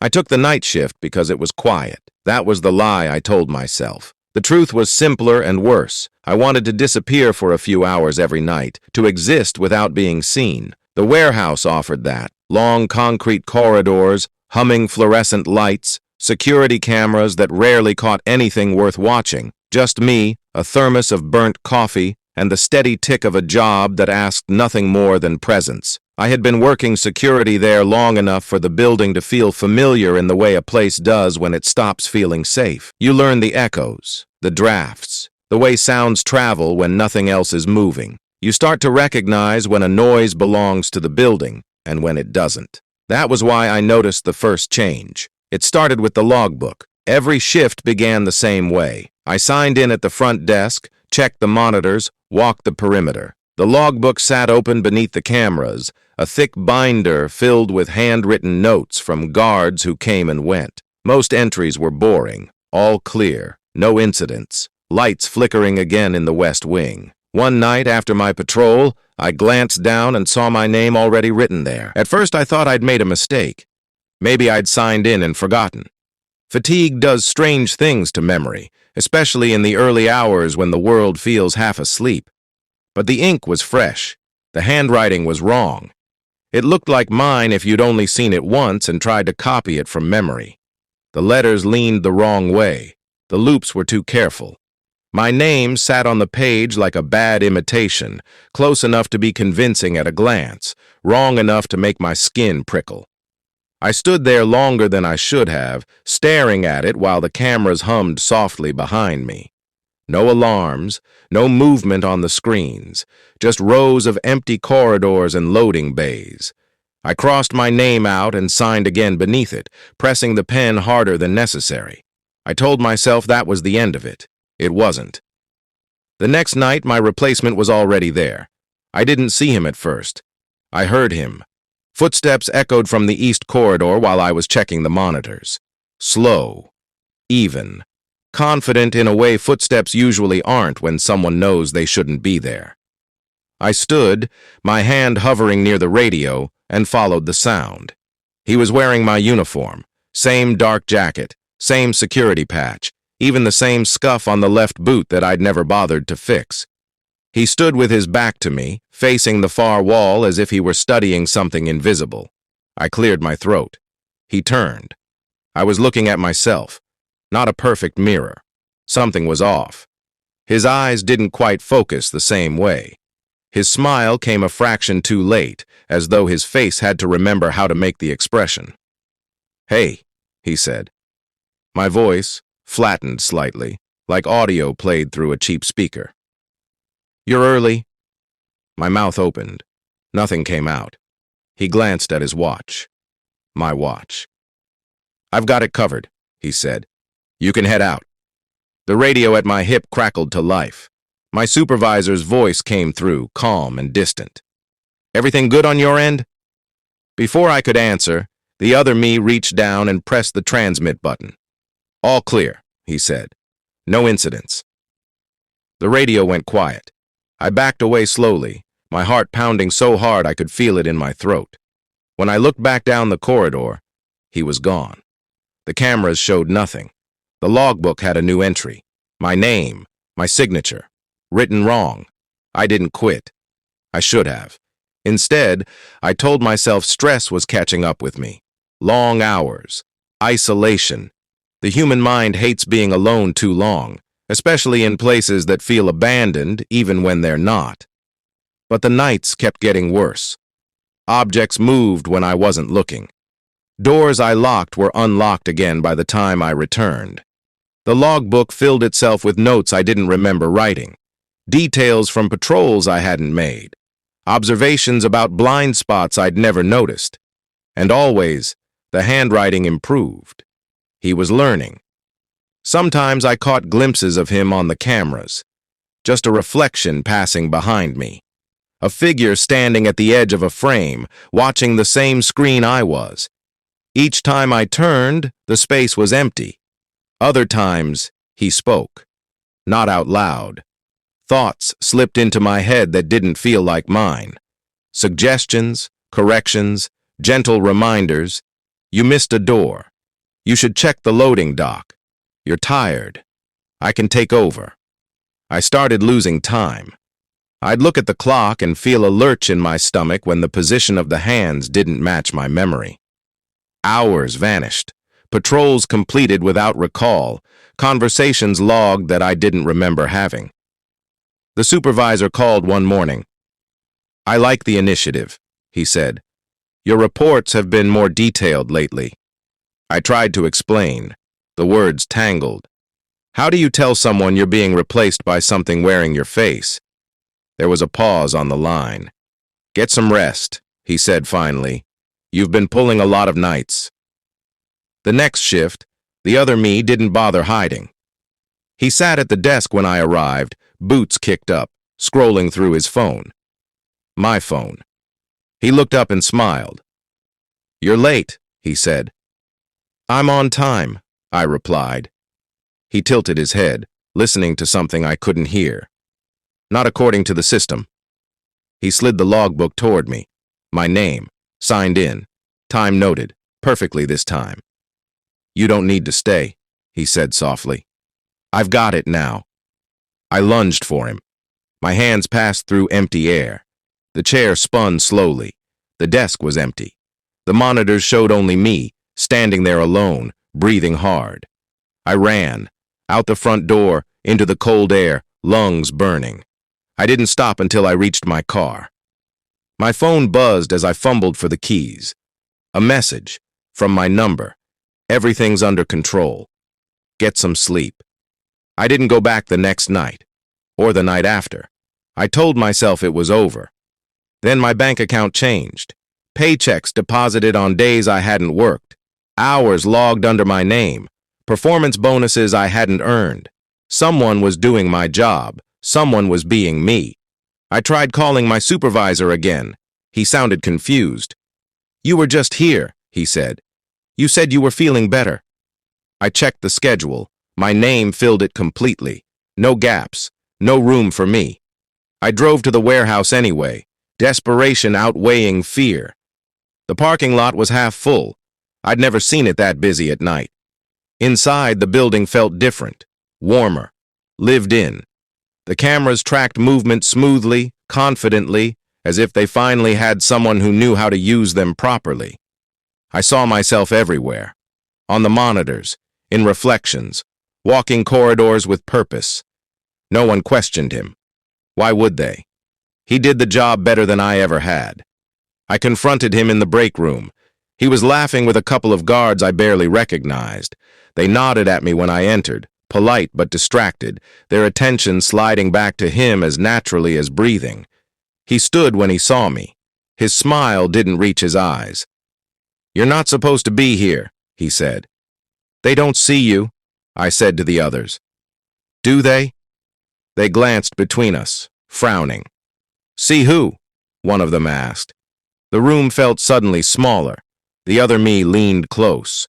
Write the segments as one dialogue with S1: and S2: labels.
S1: I took the night shift because it was quiet. That was the lie I told myself. The truth was simpler and worse. I wanted to disappear for a few hours every night, to exist without being seen. The warehouse offered that. Long concrete corridors, humming fluorescent lights, security cameras that rarely caught anything worth watching. Just me, a thermos of burnt coffee, and the steady tick of a job that asked nothing more than presence. I had been working security there long enough for the building to feel familiar in the way a place does when it stops feeling safe. You learn the echoes, the drafts, the way sounds travel when nothing else is moving. You start to recognize when a noise belongs to the building and when it doesn't. That was why I noticed the first change. It started with the logbook. Every shift began the same way. I signed in at the front desk, checked the monitors, walked the perimeter. The logbook sat open beneath the cameras, a thick binder filled with handwritten notes from guards who came and went. Most entries were boring, all clear, no incidents, lights flickering again in the west wing. One night after my patrol, I glanced down and saw my name already written there. At first I thought I'd made a mistake. Maybe I'd signed in and forgotten. Fatigue does strange things to memory, especially in the early hours when the world feels half asleep. But the ink was fresh. The handwriting was wrong. It looked like mine if you'd only seen it once and tried to copy it from memory. The letters leaned the wrong way. The loops were too careful. My name sat on the page like a bad imitation, close enough to be convincing at a glance, wrong enough to make my skin prickle. I stood there longer than I should have, staring at it while the cameras hummed softly behind me. No alarms, no movement on the screens, just rows of empty corridors and loading bays. I crossed my name out and signed again beneath it, pressing the pen harder than necessary. I told myself that was the end of it. It wasn't. The next night, my replacement was already there. I didn't see him at first. I heard him. Footsteps echoed from the east corridor while I was checking the monitors. Slow, even, confident in a way footsteps usually aren't when someone knows they shouldn't be there. I stood, my hand hovering near the radio, and followed the sound. He was wearing my uniform, same dark jacket, same security patch, even the same scuff on the left boot that I'd never bothered to fix. He stood with his back to me, facing the far wall as if he were studying something invisible. I cleared my throat. He turned. I was looking at myself. Not a perfect mirror. Something was off. His eyes didn't quite focus the same way. His smile came a fraction too late, as though his face had to remember how to make the expression. "Hey," he said. My voice flattened slightly, like audio played through a cheap speaker. "You're early." My mouth opened. Nothing came out. He glanced at his watch. My watch. "I've got it covered," he said. "You can head out." The radio at my hip crackled to life. My supervisor's voice came through, calm and distant. "Everything good on your end?" Before I could answer, the other me reached down and pressed the transmit button. "All clear," he said. "No incidents." The radio went quiet. I backed away slowly, my heart pounding so hard I could feel it in my throat. When I looked back down the corridor, he was gone. The cameras showed nothing. The logbook had a new entry. My name, my signature, written wrong. I didn't quit. I should have. Instead, I told myself stress was catching up with me. Long hours. Isolation. The human mind hates being alone too long, especially in places that feel abandoned even when they're not. But the nights kept getting worse. Objects moved when I wasn't looking. Doors I locked were unlocked again by the time I returned. The logbook filled itself with notes I didn't remember writing, details from patrols I hadn't made, observations about blind spots I'd never noticed. And always, the handwriting improved. He was learning. Sometimes I caught glimpses of him on the cameras, just a reflection passing behind me. A figure standing at the edge of a frame, watching the same screen I was. Each time I turned, the space was empty. Other times, he spoke. Not out loud. Thoughts slipped into my head that didn't feel like mine. Suggestions, corrections, gentle reminders. You missed a door. You should check the loading dock. You're tired. I can take over. I started losing time. I'd look at the clock and feel a lurch in my stomach when the position of the hands didn't match my memory. Hours vanished. Patrols completed without recall. Conversations logged that I didn't remember having. The supervisor called one morning. "I like the initiative," he said. "Your reports have been more detailed lately." I tried to explain. The words tangled. How do you tell someone you're being replaced by something wearing your face? There was a pause on the line. "Get some rest," he said finally. "You've been pulling a lot of nights." The next shift, the other me didn't bother hiding. He sat at the desk when I arrived, boots kicked up, scrolling through his phone. My phone. He looked up and smiled. "You're late," he said. "I'm on time," I replied. He tilted his head, listening to something I couldn't hear. "Not according to the system." He slid the logbook toward me. My name, signed in, time noted, perfectly this time. "You don't need to stay," he said softly. "I've got it now." I lunged for him. My hands passed through empty air. The chair spun slowly. The desk was empty. The monitors showed only me, standing there alone, breathing hard. I ran, out the front door, into the cold air, lungs burning. I didn't stop until I reached my car. My phone buzzed as I fumbled for the keys. A message, from my number. "Everything's under control. Get some sleep." I didn't go back the next night, or the night after. I told myself it was over. Then my bank account changed. Paychecks deposited on days I hadn't worked. Hours logged under my name. Performance bonuses I hadn't earned. Someone was doing my job. Someone was being me. I tried calling my supervisor again. He sounded confused. "You were just here," he said. "You said you were feeling better." I checked the schedule. My name filled it completely. No gaps. No room for me. I drove to the warehouse anyway, desperation outweighing fear. The parking lot was half full. I'd never seen it that busy at night. Inside, the building felt different, warmer, lived in. The cameras tracked movement smoothly, confidently, as if they finally had someone who knew how to use them properly. I saw myself everywhere, on the monitors, in reflections, walking corridors with purpose. No one questioned him. Why would they? He did the job better than I ever had. I confronted him in the break room. He was laughing with a couple of guards I barely recognized. They nodded at me when I entered, polite but distracted, their attention sliding back to him as naturally as breathing. He stood when he saw me. His smile didn't reach his eyes. "You're not supposed to be here," he said. "They don't see you," I said to the others. "Do they?" They glanced between us, frowning. "See who?" one of them asked. The room felt suddenly smaller. The other me leaned close.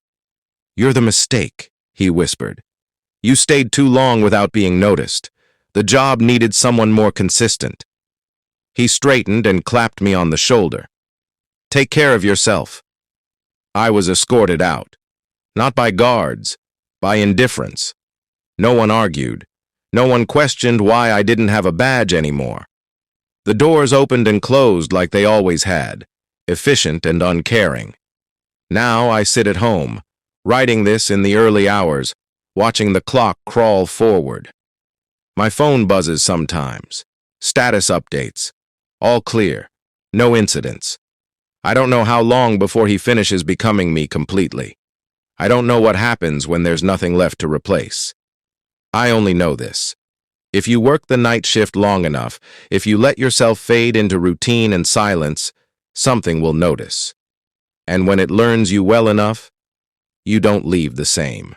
S1: "You're the mistake," he whispered. "You stayed too long without being noticed. The job needed someone more consistent." He straightened and clapped me on the shoulder. "Take care of yourself." I was escorted out. Not by guards, by indifference. No one argued. No one questioned why I didn't have a badge anymore. The doors opened and closed like they always had, efficient and uncaring. Now I sit at home, writing this in the early hours, watching the clock crawl forward. My phone buzzes sometimes. Status updates. All clear. No incidents. I don't know how long before he finishes becoming me completely. I don't know what happens when there's nothing left to replace. I only know this. If you work the night shift long enough, if you let yourself fade into routine and silence, something will notice. And when it learns you well enough, you don't leave the same.